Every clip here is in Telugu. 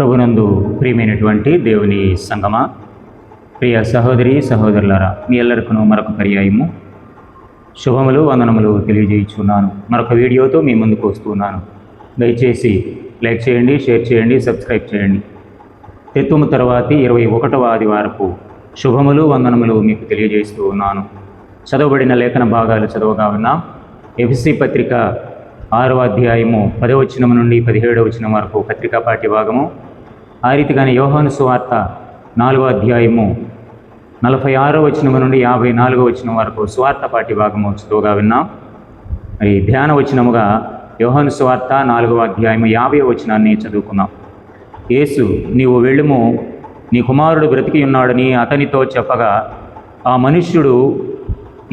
ప్రభునందు ప్రియమైనటువంటి దేవుని సంగమా, ప్రియ సహోదరి సహోదరులారా, మీ ఎల్లరికను మరొక పర్యాయము శుభములు వందనములు తెలియజేయుచున్నాను. మరొక వీడియోతో మీ ముందుకు వస్తున్నాను. దయచేసి లైక్ చేయండి, షేర్ చేయండి, సబ్స్క్రైబ్ చేయండి. తెత్తుము తర్వాతి 21వ ఆదివారపు శుభములు వందనములు మీకు తెలియజేస్తూ ఉన్నాను. చదవబడిన లేఖన భాగాలు చదవగా ఉన్నాం. ఎఫెసీ పత్రిక 6వ అధ్యాయము 10వ వచనం నుండి 17వ వచనం వరకు పత్రికా పాఠ్య భాగము. ఆ రీతిగానే యోహాను సువార్త 4వ అధ్యాయము 46వ వచనం నుండి 54వ వచనం వరకు సువార్త పాఠ్య భాగము చదువుగా విన్నాం. మరి ధ్యాన వచనముగా యోహాను సువార్త 4వ అధ్యాయము 50వ వచనాన్ని చదువుకున్నాం. యేసు, నీవు వెళ్ళుము, నీ కుమారుడు బ్రతికి ఉన్నాడని అతనితో చెప్పగా ఆ మనుష్యుడు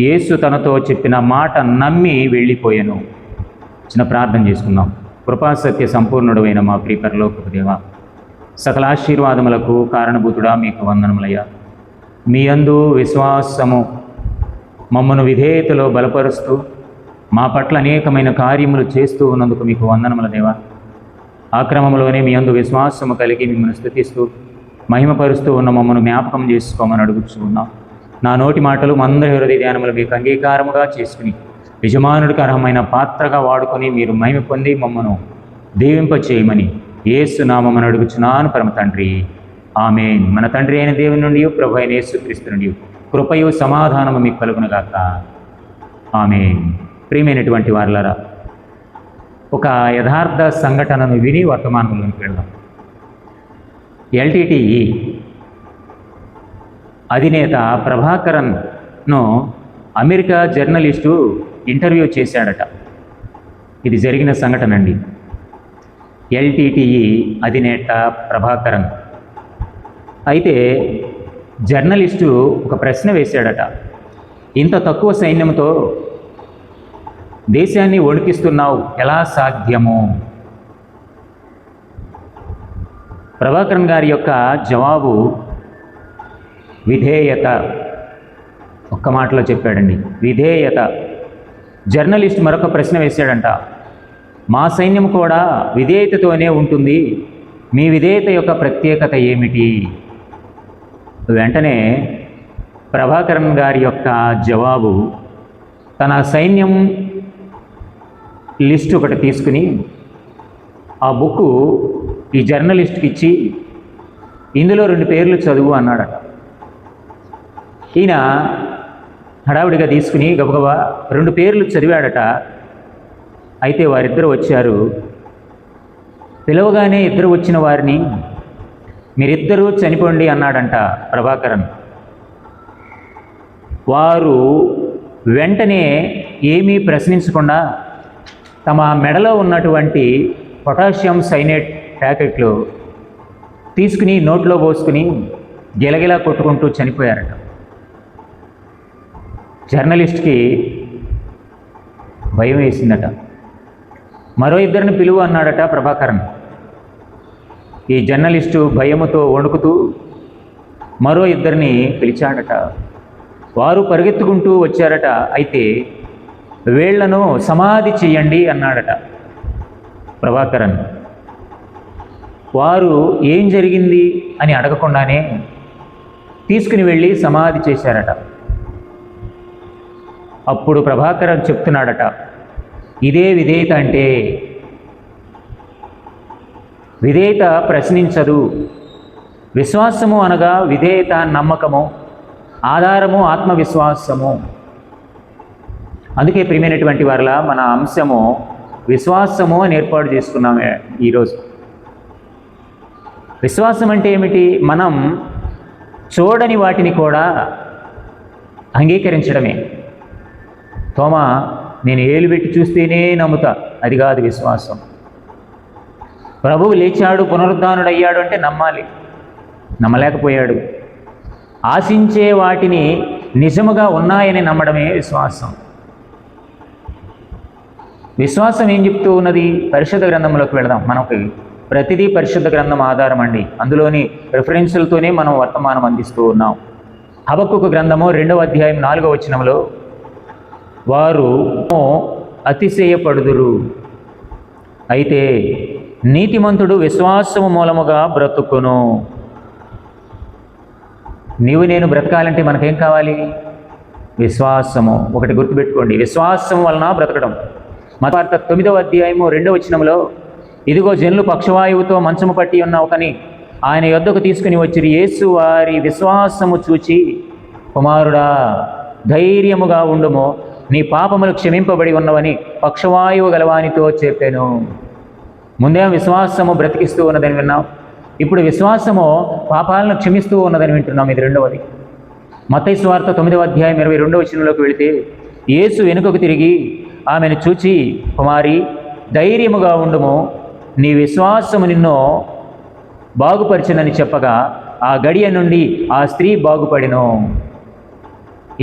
యేసు తనతో చెప్పిన మాట నమ్మి వెళ్ళిపోయాను. చిన్న ప్రార్థన చేసుకుందాం. కృపాసత్య సంపూర్ణుడైన మా ప్రియ పరలోకపు దేవా, సకల ఆశీర్వాదములకు కారణభూతుడా మీకు వందనములయ్యా. మీ యందు విశ్వాసము మమ్మను విధేయతలో బలపరుస్తూ మా పట్ల అనేకమైన కార్యములు చేస్తూ ఉన్నందుకు మీకు వందనముల దేవా. ఆ క్రమంలోనే మీ యందు విశ్వాసము కలిగి మిమ్మల్ని స్తుతిస్తూ మహిమపరుస్తూ ఉన్న మమ్మను జ్ఞాపకం చేసుకోమని అడుగుతూ ఉన్నాం. నా నోటి మాటలు మందరి హృదయ ధ్యానములు మీకు అంగీకారముగా చేసుకుని యజమానుడికి అర్హమైన పాత్రగా వాడుకొని మీరు మహిమ పొంది మమ్మను దీవింపచేయమని యేసు నామమున అడుగుచున్నాను పరమ తండ్రి, ఆమేన్. మన తండ్రి అయిన దేవుని నుండి, ప్రభు అయిన యేసుక్రీస్తు నుండి కృపయు సమాధానము మీకు కలుగునుగాక, ఆమేన్. ప్రియమైనటువంటి వారలారా, ఒక యథార్థ సంఘటనను విని వర్తమానంలోకి వెళ్దాం. ఎల్టీటీఈ అధినేత ప్రభాకరన్ను అమెరికా జర్నలిస్టు ఇంటర్వ్యూ చేశాడట. ఇది జరిగిన సంఘటన అండి. ఎల్టీటీఈ అధినేత ప్రభాకరన్ అయితే జర్నలిస్టు ఒక ప్రశ్న వేశాడట. ఇంత తక్కువ సైన్యంతో దేశాన్ని వణికిస్తున్నావు, ఎలా సాధ్యము? ప్రభాకరన్ గారి యొక్క జవాబు విధేయత. ఒక్క మాటలో చెప్పాడండి, విధేయత. జర్నలిస్ట్ మరొక ప్రశ్న వేశాడంట. మా సైన్యం కూడా విధేయతతోనే ఉంటుంది, మీ విధేయత యొక్క ప్రత్యేకత ఏమిటి? వెంటనే ప్రభాకరన్ గారి యొక్క జవాబు, తన సైన్యం లిస్ట్ ఒకటి తీసుకుని ఆ బుక్కు ఈ జర్నలిస్ట్కి ఇచ్చి ఇందులో 2 పేర్లు చదువు అన్నాడట. ఈయన హడావుడిగా తీసుకుని గబగబా 2 పేర్లు చదివాడట. అయితే వారిద్దరు వచ్చారు. పిలవగానే ఇద్దరు వచ్చిన వారిని మీరిద్దరూ చనిపోండి అన్నాడంట ప్రభాకరన్. వారు వెంటనే ఏమీ ప్రశ్నించకుండా తమ మెడలో ఉన్నటువంటి పొటాషియం సైనేట్ ప్యాకెట్లు తీసుకుని నోట్లో పోసుకుని గిలగిలా కొట్టుకుంటూ చనిపోయారట. జర్నలిస్ట్కి భయం వేసిందట. మరో ఇద్దరిని పిలువు అన్నాడట ప్రభాకరన్. ఈ జర్నలిస్టు భయముతో వణుకుతూ మరో ఇద్దరిని పిలిచాడట. వారు పరిగెత్తుకుంటూ వచ్చారట. అయితే వీళ్లను సమాధి చెయ్యండి అన్నాడట ప్రభాకరన్. వారు ఏం జరిగింది అని అడగకుండానే తీసుకుని వెళ్ళి సమాధి చేశారట. అప్పుడు ప్రభాకరన్ చెప్తున్నాడట, ఇదే విధేయత అంటే. విధేయత ప్రశ్నించదు. విశ్వాసము అనగా విధేయత, నమ్మకము, ఆధారము, ఆత్మవిశ్వాసము. అందుకే ప్రియమైనటువంటి వారిలా మన అంశము విశ్వాసము అని ఏర్పాటు చేసుకున్నామే ఈరోజు. విశ్వాసం అంటే ఏమిటి? మనం చూడని వాటిని కూడా అంగీకరించడమే. తోమా, నేను ఏలు పెట్టి చూస్తేనే నమ్ముతా, అది కాదు విశ్వాసం. ప్రభువు లేచాడు, పునరుద్ధానుడయ్యాడు అంటే నమ్మాలి. నమ్మలేకపోయాడు. ఆశించే వాటిని నిజముగా ఉన్నాయని నమ్మడమే విశ్వాసం. విశ్వాసం ఏం చెప్తూ ఉన్నది? పరిశుద్ధ గ్రంథంలోకి వెళదాం. మనకి ప్రతిదీ పరిశుద్ధ గ్రంథం ఆధారం అండి. అందులోని రెఫరెన్సులతోనే మనం వర్తమానం అందిస్తూ ఉన్నాం. హబక్కుకు గ్రంథము 2వ అధ్యాయం 4వ వచనంలో, వారు అతిశయపడుదురు, అయితే నీతిమంతుడు విశ్వాసము మూలముగా బ్రతుకును. నీవు నేను బ్రతకాలంటే మనకేం కావాలి? విశ్వాసము. ఒకటి గుర్తుపెట్టుకోండి, విశ్వాసం వలన బ్రతకడం. మత్తయి 9వ అధ్యాయము 2వ వచనంలో, ఇదిగో జనులు పక్షవాయువుతో మంచము పట్టి ఉన్న ఒకని ఆయన యొద్దకు తీసుకుని వచ్చిరి. యేసు వారి విశ్వాసము చూచి, కుమారుడా ధైర్యముగా ఉండుము, నీ పాపములు క్షమింపబడి ఉన్నవని పక్షవాయువు గలవానితో చెప్పాను. ముందే విశ్వాసము బ్రతికిస్తూ ఉన్నదని విన్నాం, ఇప్పుడు విశ్వాసము పాపాలను క్షమిస్తూ ఉన్నదని వింటున్నాం. ఇది రెండవది. మత్తయి సువార్త 9వ అధ్యాయం 22వ వచనంలోకి వెళితే, యేసు వెనుకకు తిరిగి ఆమెను చూచి, కుమారి ధైర్యముగా ఉండుము, నీ విశ్వాసము నిన్ను బాగుపరిచినని చెప్పగా ఆ గడియ నుండి ఆ స్త్రీ బాగుపడిను.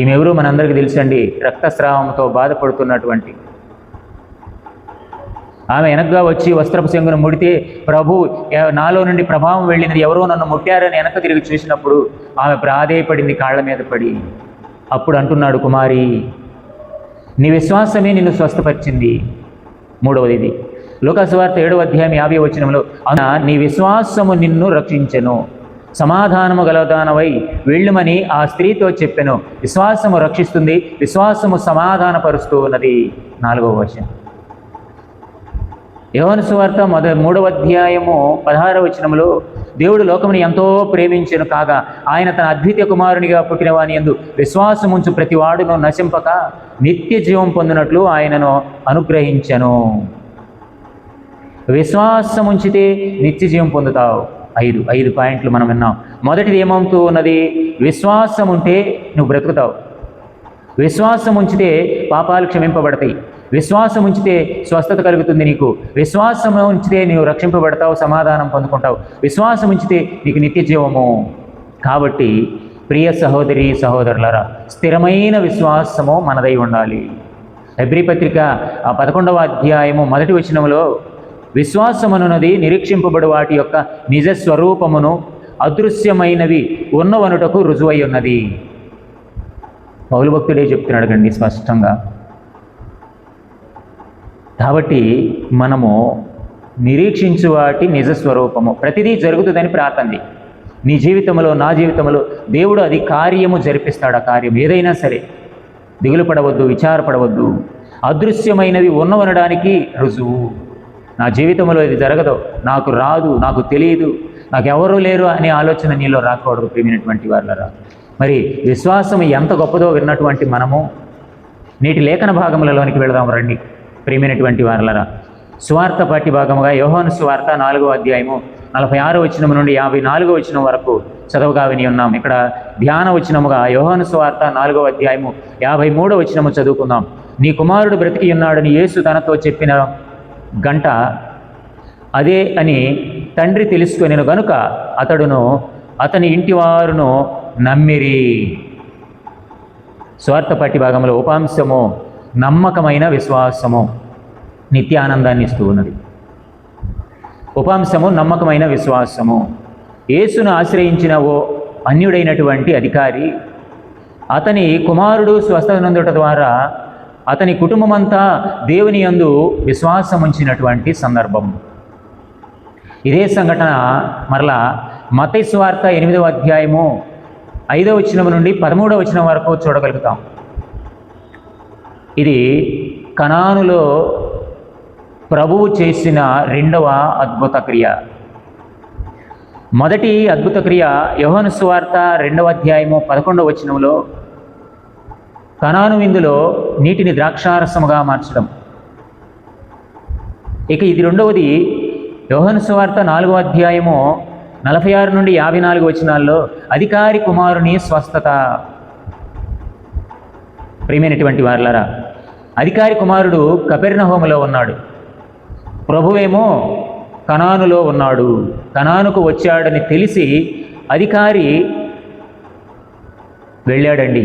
ఈమెవరూ మనందరికీ తెలుసండి, రక్తస్రావంతో బాధపడుతున్నటువంటి ఆమె. వెనక్గా వచ్చి వస్త్రపు చెంగును ముడితే, ప్రభు నాలో నుండి ప్రభావం వెళ్ళినది, ఎవరో నన్ను ముట్టారని వెనక తిరిగి చూసినప్పుడు ఆమె ప్రాధేయపడింది కాళ్ళ మీద పడి. అప్పుడు అంటున్నాడు, కుమారి నీ విశ్వాసమే నిన్ను స్వస్థపరిచింది. మూడవది ఇది, లూకా సువార్త 7వ అధ్యాయం 50వ వచనంలో, నీ విశ్వాసము నిన్ను రక్షించెను, సమాధానము గలదానవై వెళ్ళుమని ఆ స్త్రీతో చెప్పెను. విశ్వాసము రక్షిస్తుంది, విశ్వాసము సమాధానపరుస్తూ ఉన్నది. 4వ వచనం, యోహాను సువార్త 3వ అధ్యాయము 16వ వచనంలో, దేవుడు లోకముని ఎంతో ప్రేమించెను కాగా ఆయన తన అద్వితీయ కుమారునిగా పుట్టినవాని యందు విశ్వాసముంచు ప్రతి వాడును నశింపక నిత్య జీవం పొందినట్లు ఆయనను అనుగ్రహించెను. విశ్వాసముంచితే నిత్య జీవం పొందుతావు. 5 పాయింట్లు మనం విన్నాం. మొదటిది ఏమవుతూ ఉన్నది? విశ్వాసం ఉంటే నువ్వు బ్రతుకుతావు. విశ్వాసం ఉంచితే పాపాలు క్షమింపబడతాయి. విశ్వాసం ఉంచితే స్వస్థత కలుగుతుంది నీకు. విశ్వాసం ఉంచితే నీవు రక్షింపబడతావు, సమాధానం పొందుకుంటావు. విశ్వాసం ఉంచితే నీకు నిత్య జీవము. కాబట్టి ప్రియ సహోదరి సహోదరులారా, స్థిరమైన విశ్వాసము మనదై ఉండాలి. హెబ్రీ పత్రిక 11వ అధ్యాయము 1వ వచనంలో, విశ్వాసమనున్నది నిరీక్షింపబడు వాటి యొక్క నిజ స్వరూపమును అదృశ్యమైనవి ఉన్నవనుటకు రుజువై ఉన్నది. పౌలు భక్తుడే చెప్తున్నాడు కండి స్పష్టంగా. కాబట్టి మనము నిరీక్షించు వాటి నిజస్వరూపము, ప్రతిదీ జరుగుతుందని ప్రార్థన. నీ జీవితంలో, నా జీవితంలో దేవుడు అది కార్యము జరిపిస్తాడు. ఆ కార్యం ఏదైనా సరే దిగులు పడవద్దు, విచారపడవద్దు. అదృశ్యమైనవి ఉన్నవనడానికి రుజువు. నా జీవితంలో ఇది జరగదు, నాకు రాదు, నాకు తెలియదు, నాకు ఎవరూ లేరు అనే ఆలోచన నీలో రాకూడదు. ప్రియమైనటువంటి వారులారా, మరి విశ్వాసం ఎంత గొప్పదో విన్నటువంటి మనము నేటి లేఖన భాగములలోనికి వెళదాం రండి. ప్రియమైనటువంటి వారులారా, సువార్త పాఠ్య భాగముగా యోహాను సువార్త 4వ అధ్యాయము 46వ వచనం నుండి 54వ వచనం వరకు చదవగా విని ఉన్నాం. ఇక్కడ ధ్యాన వచనముగా యోహాను సువార్త 4వ అధ్యాయము 53వ వచనము చదువుకుందాం. నీ కుమారుడు బ్రతికి ఉన్నాడని యేసు తనతో చెప్పిన గంట అదే అని తండ్రి తెలుసుకొనెను గనుక అతడును అతని ఇంటివారును నమ్మిరి. స్వార్థ పాఠ్య భాగంలో ఉపాంశము నమ్మకమైన విశ్వాసము నిత్యానందాన్ని ఇస్తూ ఉన్నది. ఉపాంశము నమ్మకమైన విశ్వాసము. యేసును ఆశ్రయించిన ఓ అన్యుడైనటువంటి అధికారి అతని కుమారుడు స్వస్థత నొందుట ద్వారా అతని కుటుంబమంతా దేవుని యందు విశ్వాసం ఉంచినటువంటి సందర్భం. ఇదే సంఘటన మరలా మత్తయి సువార్త 8వ అధ్యాయము 5వ వచనం నుండి 13వ వచనం వరకు చూడగలుగుతాం. ఇది కనానులో ప్రభువు చేసిన రెండవ అద్భుత క్రియ. మొదటి అద్భుత క్రియ యోహాను సువార్త 2వ అధ్యాయము 11వ వచనంలో కనాను విందులో నీటిని ద్రాక్షారసముగా మార్చడం. ఇక ఇది రెండవది యోహాను సువార్త 4వ అధ్యాయము 46 నుండి 54 వచనాల్లో అధికారి కుమారుని స్వస్థత. ప్రియమైనటువంటి వారులారా, అధికారి కుమారుడు కపెర్నహూములో ఉన్నాడు, ప్రభువేమో కనానులో ఉన్నాడు. కనానుకు వచ్చాడని తెలిసి అధికారి వెళ్ళాడండి.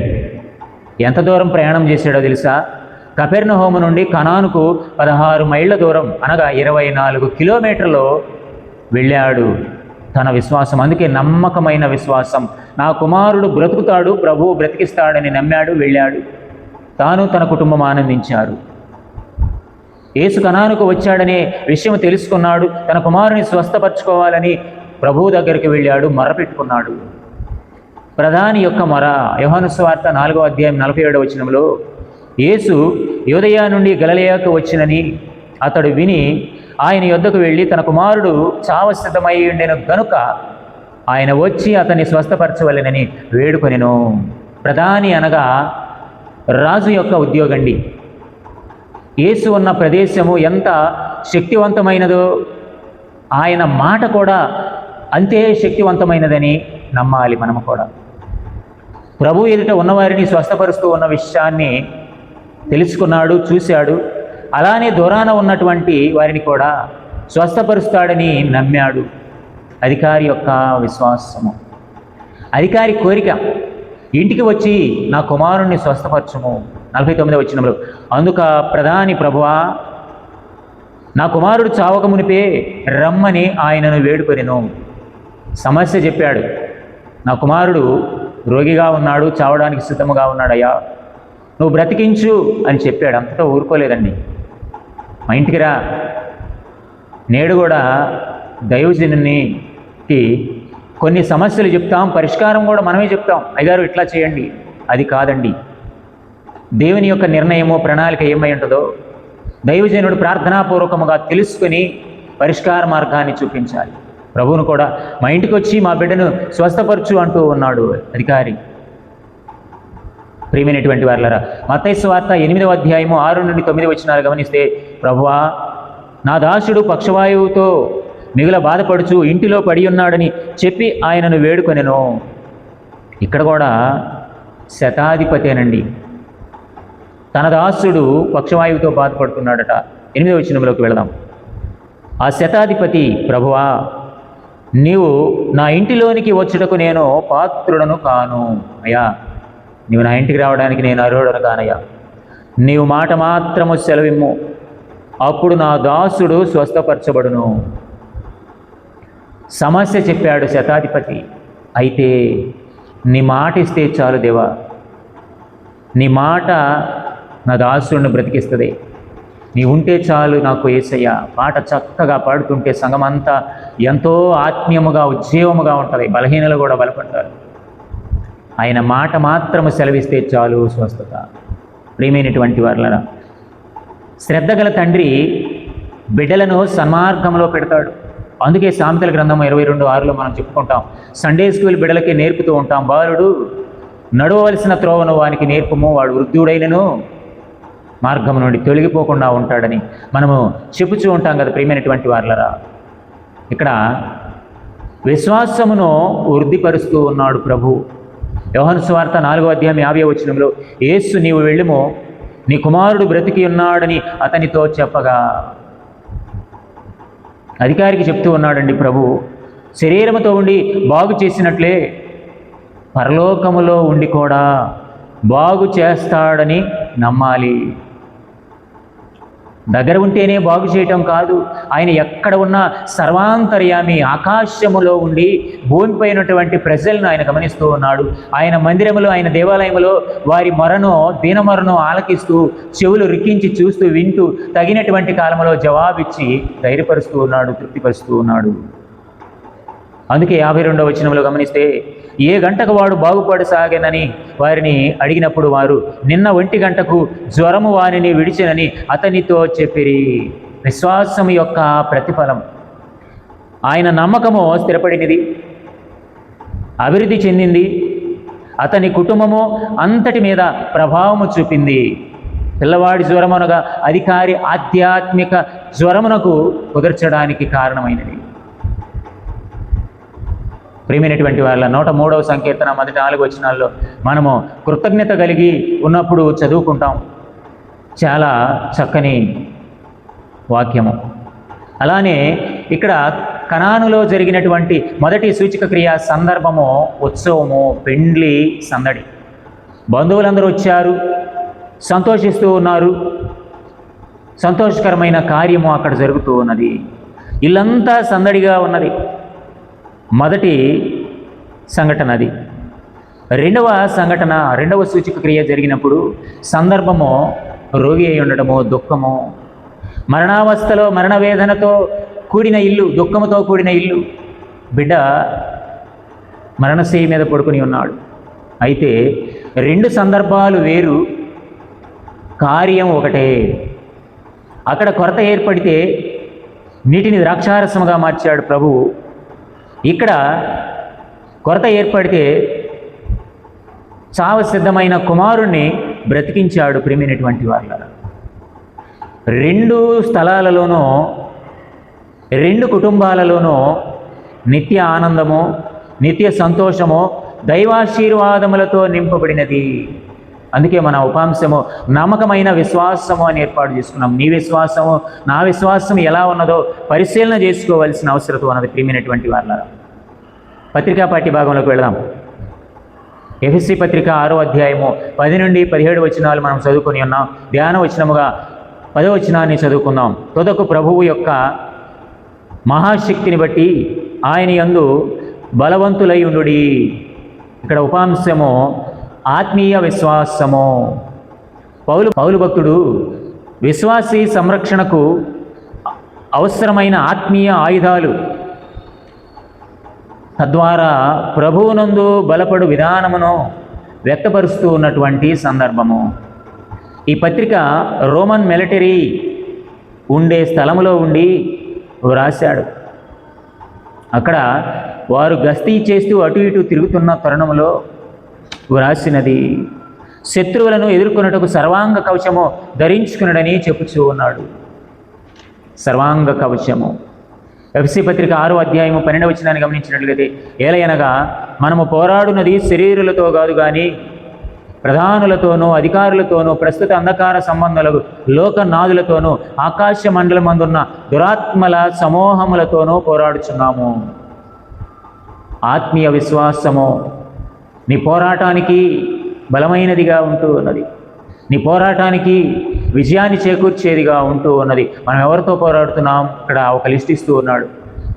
ఎంత దూరం ప్రయాణం చేశాడో తెలుసా? కపెర్నహూము నుండి కనానుకు 16 మైళ్ళ దూరం, అనగా 24 కిలోమీటర్లు వెళ్ళాడు. తన విశ్వాసం, అందుకే నమ్మకమైన విశ్వాసం. నా కుమారుడు బ్రతుకుతాడు, ప్రభువు బ్రతికిస్తాడని నమ్మాడు, వెళ్ళాడు. తాను తన కుటుంబం ఆనందించారు. యేసు కనానుకు వచ్చాడనే విషయం తెలుసుకున్నాడు. తన కుమారుని స్వస్థపరచుకోవాలని ప్రభువు దగ్గరికి వెళ్ళాడు, మొరపెట్టుకున్నాడు. ప్రధాని యొక్క మొర యోహాను సువార్త 4వ అధ్యాయం 47వ వచనంలో, యేసు యూదయ నుండి గలిలయకు వచ్చినని అతడు విని ఆయన యొద్దకు వెళ్ళి తన కుమారుడు చావసిద్ధమై ఉండెను గనుక ఆయన వచ్చి అతన్ని స్వస్థపరచవలెనని వేడుకొనెను. ప్రధాని అనగా రాజు యొక్క ఉద్యోగండి. యేసు ఉన్న ప్రదేశము ఎంత శక్తివంతమైనదో ఆయన మాట కూడా అంతే శక్తివంతమైనదని నమ్మాలి మనము కూడా. ప్రభు ఎదుట ఉన్నవారిని స్వస్థపరుస్తూ ఉన్న విషయాన్ని తెలుసుకున్నాడు, చూశాడు. అలానే దూరాన ఉన్నటువంటి వారిని కూడా స్వస్థపరుస్తాడని నమ్మాడు. అధికారి యొక్క విశ్వాసము, అధికారి కోరిక, ఇంటికి వచ్చి నా కుమారుణ్ణి స్వస్థపరచుము. 49వ వచనంలో, అందుక ప్రధాని, ప్రభువా నా కుమారుడు చావక మునిపే రమ్మని ఆయనను వేడుకొనెను. సమస్య చెప్పాడు. నా కుమారుడు రోగిగా ఉన్నాడు, చావడానికి సిద్ధముగా ఉన్నాడయ్యా, నువ్వు బ్రతికించు అని చెప్పాడు. అంతటా ఊరుకోలేదండి. మా ఇంటికి రా. నేడు కూడా దైవజనునికి కొన్ని సమస్యలు చెప్తాం, పరిష్కారం కూడా మనమే చెప్తాం. అయ్యగారు ఇట్లా చేయండి, అది కాదండి. దేవుని యొక్క నిర్ణయము, ప్రణాళిక ఏమై ఉంటుందో దైవజనుడు ప్రార్థనాపూర్వకముగా తెలుసుకుని పరిష్కార మార్గాన్ని చూపించాలి. ప్రభువును కూడా మా ఇంటికి వచ్చి మా బిడ్డను స్వస్థపరచు అంటూ ఉన్నాడు అధికారి. ప్రియమైనటువంటి వారలారా, మత్తయి సువార్త 8వ అధ్యాయము 6 నుండి 9 వచనాలు గమనిస్తే, ప్రభువా నా దాసుడు పక్షవాయువుతో మిగుల బాధపడుచు ఇంటిలో పడి ఉన్నాడని చెప్పి ఆయనను వేడుకొనెను. ఇక్కడ కూడా శతాధిపతేనండి. తన దాసుడు పక్షవాయువుతో బాధపడుతున్నాడట. 8వ వచనంలోకి వెళదాం. ఆ శతాధిపతి, ప్రభువా నీవు నా ఇంటిలోనికి వచ్చుటకు నేను పాత్రుడను కాను. అయ్యా, నీవు నా ఇంటికి రావడానికి నేను అర్హుడను కానయ్యా. నీవు మాట మాత్రము సెలవిమ్ము, అప్పుడు నా దాసుడు స్వస్థపరచబడును. సమస్య చెప్పాడు శతాధిపతి. అయితే నీ మాట ఇస్తే చాలు దేవా, నీ మాట నా దాసుడిని బ్రతికిస్తుంది. నీ ఉంటే చాలు నాకు యేసయ్య. పాట చక్కగా పాడుతుంటే సంఘమంతా ఎంతో ఆత్మీయముగా, ఉజ్జీవముగా ఉంటుంది. బలహీనలు కూడా బలపడతారు. ఆయన మాట మాత్రము సెలవిస్తే చాలు స్వస్థత. ప్రియమైనటువంటి వారలారా, శ్రద్ధ గల తండ్రి బిడ్డలను సన్మార్గంలో పెడతాడు. అందుకే సామెతల గ్రంథం 22:6లో మనం చెప్పుకుంటాం. సండే స్కూల్ బిడ్డలకి నేర్పుతూ ఉంటాం. బాలుడు నడవవలసిన త్రోవను వానికి నేర్పము, వాడు వృద్ధుడైనను మార్గం నుండి తొలగిపోకుండా ఉంటాడని మనము చెప్పుచూ ఉంటాం కదా. ప్రియమైనటువంటి వారలారా, ఇక్కడ విశ్వాసమును వృద్ధిపరుస్తూ ఉన్నాడు ప్రభు. యోహాను సువార్త 4వ అధ్యాయం 50వ వచనంలో, యేసు నీవు వెళ్ళుము, నీ కుమారుడు బ్రతికి ఉన్నాడని అతనితో చెప్పగా, అధికారికి చెప్తూ ఉన్నాడండి ప్రభు. శరీరముతో ఉండి బాగు చేసినట్లే పరలోకములో ఉండి కూడా బాగు చేస్తాడని నమ్మాలి. దగ్గర ఉంటేనే బాగు చేయటం కాదు. ఆయన ఎక్కడ ఉన్నా సర్వాంతర్యామి, ఆకాశములో ఉండి భూమిపైనటువంటి ప్రజలను ఆయన గమనిస్తూ ఉన్నాడు. ఆయన మందిరములో, ఆయన దేవాలయములో వారి మొరను, దీనమొరను ఆలకిస్తూ, చెవులు రిక్కించి చూస్తూ, వింటూ, తగినటువంటి కాలంలో జవాబిచ్చి ధైర్యపరుస్తూ ఉన్నాడు, తృప్తిపరుస్తూ ఉన్నాడు. అందుకే 52వ వచనంలో గమనిస్తే, ఏ గంటకు వాడు బాగుపడసాగేనని వారిని అడిగినప్పుడు వారు, నిన్న 1 గంటకు జ్వరము వారిని విడిచినని అతనితో చెప్పిరి. విశ్వాసం యొక్క ప్రతిఫలం. ఆయన నమ్మకము స్థిరపడినది, అభివృద్ధి చెందింది. అతని కుటుంబము అంతటి మీద ప్రభావము చూపింది. పిల్లవాడి జ్వరం అనగా అధికారి ఆధ్యాత్మిక జ్వరమునకు కుదర్చడానికి కారణమైనది. ప్రియమైనటువంటి వాళ్ళ 103వ సంకీర్తన మొదటి 4 వచనాల్లో మనము కృతజ్ఞత కలిగి ఉన్నప్పుడు చదువుకుంటాం. చాలా చక్కని వాక్యము. అలానే ఇక్కడ కనానులో జరిగినటువంటి మొదటి సూచక క్రియ సందర్భము ఉత్సవము, పెండ్లి సందడి. బంధువులందరూ వచ్చారు, సంతోషిస్తూ ఉన్నారు. సంతోషకరమైన కార్యము అక్కడ జరుగుతూ ఉన్నది. ఇల్లంతా సందడిగా ఉన్నది. మొదటి సంఘటన అది. రెండవ సంఘటన, రెండవ సూచక క్రియ జరిగినప్పుడు సందర్భము రోగి అయి ఉండటము, దుఃఖము. మరణావస్థలో మరణ వేదనతో కూడిన ఇల్లు, దుఃఖముతో కూడిన ఇల్లు. బిడ్డ మరణశయ్య మీద పడుకుని ఉన్నాడు. అయితే రెండు సందర్భాలు వేరు, కార్యం ఒకటే. అక్కడ కొరత ఏర్పడితే నీటిని ద్రాక్షారసముగా మార్చాడు ప్రభువు. ఇక్కడ కొరత ఏర్పడితే చావ సిద్ధమైన కుమారుణ్ణి బ్రతికించాడు. ప్రేమైనటువంటి వాళ్ళ రెండు స్థలాలలోనూ, రెండు కుటుంబాలలోనూ నిత్య ఆనందము, నిత్య సంతోషము, దైవాశీర్వాదములతో నింపబడినది. అందుకే మన ఉపాంశము నమ్మకమైన విశ్వాసము అని ఏర్పాటు చేసుకున్నాం. నీ విశ్వాసము నా విశ్వాసం ఎలా ఉన్నదో పరిశీలన చేసుకోవాల్సిన అవసరం ఉన్నది. ప్రియమైనటువంటి వాళ్ళ పత్రికా పాఠ్య భాగంలోకి వెళదాం. ఎఫెసీ పత్రిక 6వ అధ్యాయము 10 నుండి 17 వచనాలు మనం చదువుకొని ఉన్నాం. ధ్యాన వచనముగా 10వ వచనాన్ని చదువుకుందాం. తొదకు ప్రభువు యొక్క మహాశక్తిని బట్టి ఆయన యందు బలవంతులై ఉండుడి. ఇక్కడ ఉపాంశము ఆత్మీయ విశ్వాసము. పౌలు భక్తుడు విశ్వాసీ సంరక్షణకు అవసరమైన ఆత్మీయ ఆయుధాలు, తద్వారా ప్రభువునందు బలపడు విధానమును వ్యక్తపరుస్తూ ఉన్నటువంటి సందర్భము. ఈ పత్రిక రోమన్ మిలిటరీ ఉండే స్థలంలో ఉండి వ్రాశాడు. అక్కడ వారు గస్తీ చేస్తూ అటు ఇటు తిరుగుతున్న తరుణంలో వ్రాసినది. శత్రువులను ఎదుర్కొనుటకు సర్వాంగ కవచము ధరించుకున్నాడని చెప్పుచూ ఉన్నాడు. సర్వాంగ కవచము. ఎఫెసీ పత్రిక 6వ అధ్యాయము 12వ వచనాన్ని గమనించినట్లయితే, ఏలయనగా మనము పోరాడున్నది శరీరులతో కాదు కానీ ప్రధానులతోనూ అధికారులతోనూ ప్రస్తుత అంధకార సంబంధాలకు లోకనాథులతోనూ ఆకాశ మండలమందున్న దురాత్మల సమూహములతోనూ పోరాడుచున్నాము. ఆత్మీయ విశ్వాసము నీ పోరాటానికి బలమైనదిగా ఉంటూ ఉన్నది. నీ పోరాటానికి విజయాన్ని చేకూర్చేదిగా ఉంటూ ఉన్నది. మనం ఎవరితో పోరాడుతున్నాం? ఇక్కడ ఒక లిస్ట్ ఇస్తూ ఉన్నాడు.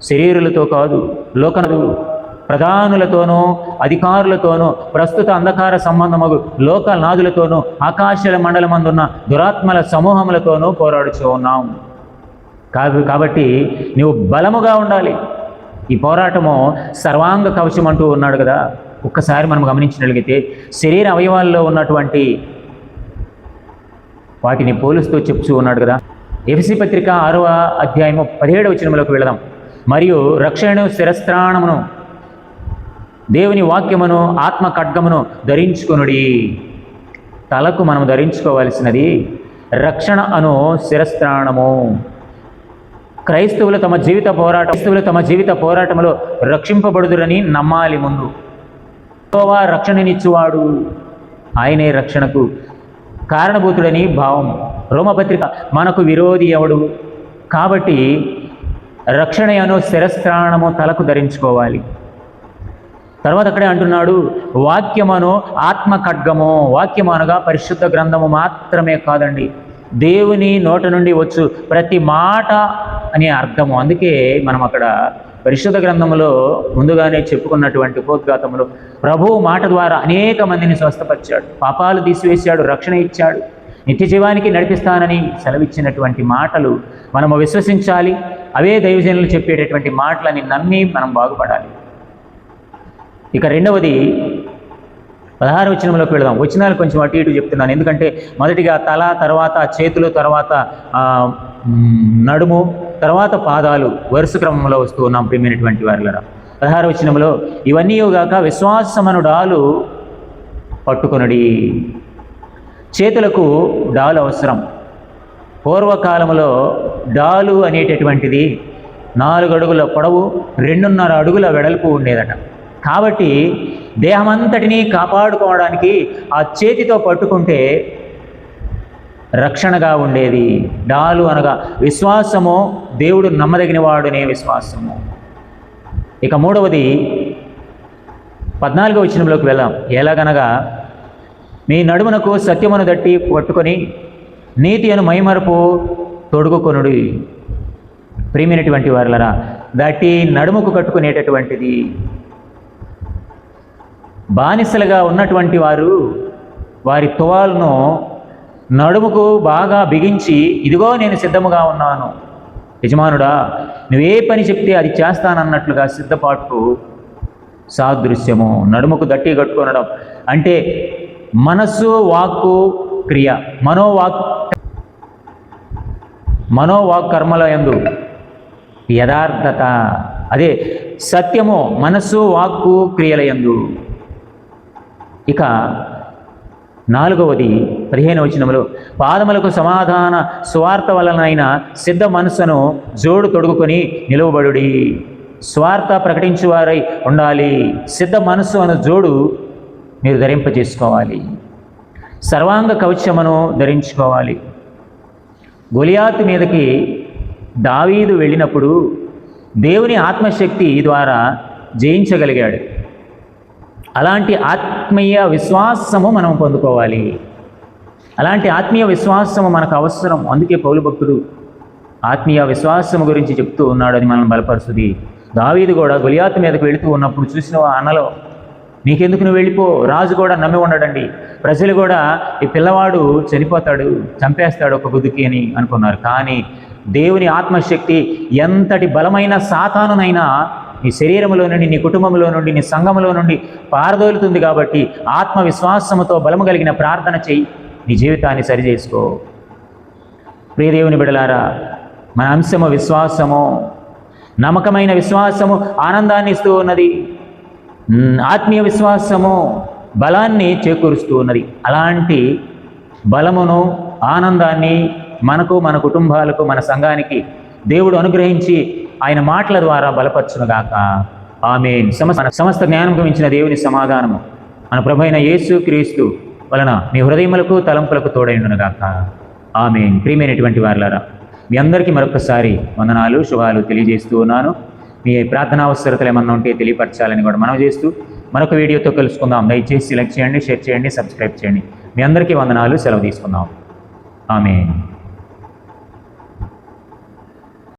శరీరులతో కాదు, లోకనాథు ప్రధానులతోనూ అధికారులతోనూ ప్రస్తుత అంధకార సంబంధము లోకనాథులతోనూ ఆకాశాల మండలమందున్న దురాత్మల సమూహములతోనూ పోరాడుచూ ఉన్నాం. కాబట్టి నువ్వు బలముగా ఉండాలి. ఈ పోరాటము సర్వాంగ కవచం అంటూ ఉన్నాడు కదా. ఒక్కసారి మనం గమనించినట్లయితే శరీర అవయవాల్లో ఉన్నటువంటి వాటిని పోలుస్తూ చెప్తూ ఉన్నాడు కదా. ఎఫెసీ పత్రిక 6వ అధ్యాయము 17వ వచనంలోకి వెళదాం. మరియు రక్షణను శిరస్త్రాణమును దేవుని వాక్యమును ఆత్మ ఖడ్గమును ధరించుకొనుడి. తలకు మనం ధరించుకోవాల్సినది రక్షణ అను శిరస్త్రాణము. క్రైస్తవులు తమ జీవిత పోరాటంలో రక్షింపబడుదురని నమ్మాలి. ముందు యెహోవా రక్షణనిచ్చువాడు, ఆయనే రక్షణకు కారణభూతుడని భావం. రోమపత్రిక మనకు విరోధి ఎవడు? కాబట్టి రక్షణ అను శిరస్త్రాణము తలకు ధరించుకోవాలి. తర్వాత అక్కడే అంటున్నాడు వాక్యమను ఆత్మ ఖడ్గము. వాక్యము అనగా పరిశుద్ధ గ్రంథము మాత్రమే కాదండి, దేవుని నోట నుండి వచ్చు ప్రతి మాట అనే అర్థము. అందుకే మనం అక్కడ పరిశుద్ధ గ్రంథములో ముందుగానే చెప్పుకున్నటువంటి ఉపోద్ఘాతములో ప్రభువు మాట ద్వారా అనేక మందిని స్వస్థపరిచాడు, పాపాలు తీసివేశాడు, రక్షణ ఇచ్చాడు, నిత్య జీవానికి నడిపిస్తానని సెలవిచ్చినటువంటి మాటలు మనము విశ్వసించాలి. అవే దైవజనులు చెప్పేటటువంటి మాటలని నమ్మి మనం బాగుపడాలి. ఇక రెండవది 16వ వచనంలోకి వెళదాం. వచనాలు కొంచెం అటు ఇటు చెప్తున్నాను, ఎందుకంటే మొదటిగా తల, తర్వాత చేతులు, తర్వాత నడుము, తర్వాత పాదాలు వరుస క్రమంలో వస్తూ ఉన్నాం. ప్రియమైనటువంటి వారిలారా 16వ వచనంలో ఇవన్నీగాక విశ్వాసమను డాలు పట్టుకొనుడి. చేతులకు డాలు అవసరం. పూర్వకాలంలో డాలు అనేటటువంటిది 4 అడుగుల పొడవు, 2.5 అడుగుల వెడల్పు ఉండేదట. కాబట్టి దేహమంతటినీ కాపాడుకోవడానికి ఆ చేతితో పట్టుకుంటే రక్షణగా ఉండేది. డాలు అనగా విశ్వాసము, దేవుడు నమ్మదగిన వాడునే విశ్వాసము. ఇక మూడవది 14వ వచనంలోకి వెళ్దాం. ఎలాగనగా మీ నడుమునకు సత్యమును దట్టి పట్టుకొని నీతి అను మైమరుపు తొడుగుకొనుడి. ప్రియమైనటువంటి వారులరా, దట్టి నడుముకు కట్టుకునేటటువంటిది. బానిసలుగా ఉన్నటువంటి వారు వారి తువాలను నడుముకు బాగా బిగించి, ఇదిగో నేను సిద్ధముగా ఉన్నాను యజమానుడా, నువ్వే పని చెప్తే అది చేస్తానన్నట్లుగా సిద్ధపాటు సాదృశ్యము. నడుముకు దట్టి కట్టుకొనడం అంటే మనస్సు, వాక్కు, క్రియ, మనోవాక్ కర్మల యందు యథార్థత, అదే సత్యము మనస్సు, వాక్కు, క్రియల యందు. ఇక 4వది 15వ వచనములో, పాదములకు సమాధాన స్వార్థ వలనైన సిద్ధ మనస్సును జోడు తొడుగుకొని నిలువబడుడి. స్వార్థ ప్రకటించువారై ఉండాలి. సిద్ధ మనస్సు అను జోడు మీరు ధరింపజేసుకోవాలి. సర్వాంగ కవచమును ధరించుకోవాలి. గొలియాతు మీదకి దావీదు వెళ్ళినప్పుడు దేవుని ఆత్మశక్తి ద్వారా జయించగలిగాడు. అలాంటి ఆత్మీయ విశ్వాసము మనం పొందుకోవాలి. అలాంటి ఆత్మీయ విశ్వాసము మనకు అవసరం. అందుకే పౌలు భక్తుడు ఆత్మీయ విశ్వాసము గురించి చెప్తూ ఉన్నాడు. అది మనం బలపరుస్తుంది. దావీదు కూడా గొలియాతు మీదకి వెళుతూ ఉన్నప్పుడు చూసిన అన్నలో, నీకెందుకు నువ్వు వెళ్ళిపో, రాజు కూడా నమ్మి ఉండడండి, ప్రజలు కూడా ఈ పిల్లవాడు చనిపోతాడు, చంపేస్తాడు ఒక గుద్దుకి అని అనుకున్నారు. కానీ దేవుని ఆత్మశక్తి ఎంతటి బలమైన సాతానునైనా నీ శరీరంలో నుండి, నీ కుటుంబంలో నుండి, నీ సంఘంలో నుండి పారదోలుతుంది. కాబట్టి ఆత్మవిశ్వాసముతో బలము కలిగిన ప్రార్థన చెయ్యి, నీ జీవితాన్ని సరిచేసుకో. ప్రియదేవుని బిడలారా, మన అంశము విశ్వాసము. నమ్మకమైన విశ్వాసము ఆనందాన్ని ఇస్తూ ఉన్నది. ఆత్మీయ విశ్వాసము బలాన్ని చేకూరుస్తూ ఉన్నది. అలాంటి బలమును, ఆనందాన్ని మనకు, మన కుటుంబాలకు, మన సంఘానికి దేవుడు అనుగ్రహించి ఆయన మాటల ద్వారా బలపరచునుగాక. ఆమేన్. సమస్త జ్ఞానం గమించిన దేవుని సమాధానము మన ప్రభువైన యేసు క్రీస్తు వలన మీ హృదయములకు, తలంపులకు తోడైండునుగాక. ఆమేన్. ప్రియమైనటువంటి వారలారా, మీ అందరికీ మరొకసారి వందనాలు, శుభాలు తెలియజేస్తూ ఉన్నాను. మీ ప్రార్థనా అవసరతలు ఏమన్నా ఉంటే తెలియపరచాలని కూడా మనం చేస్తూ మరొక వీడియోతో కలుసుకుందాం. దయచేసి లైక్ చేయండి, షేర్ చేయండి, సబ్స్క్రైబ్ చేయండి. మీ అందరికీ వందనాలు. సెలవు తీసుకుందాం. ఆమేన్.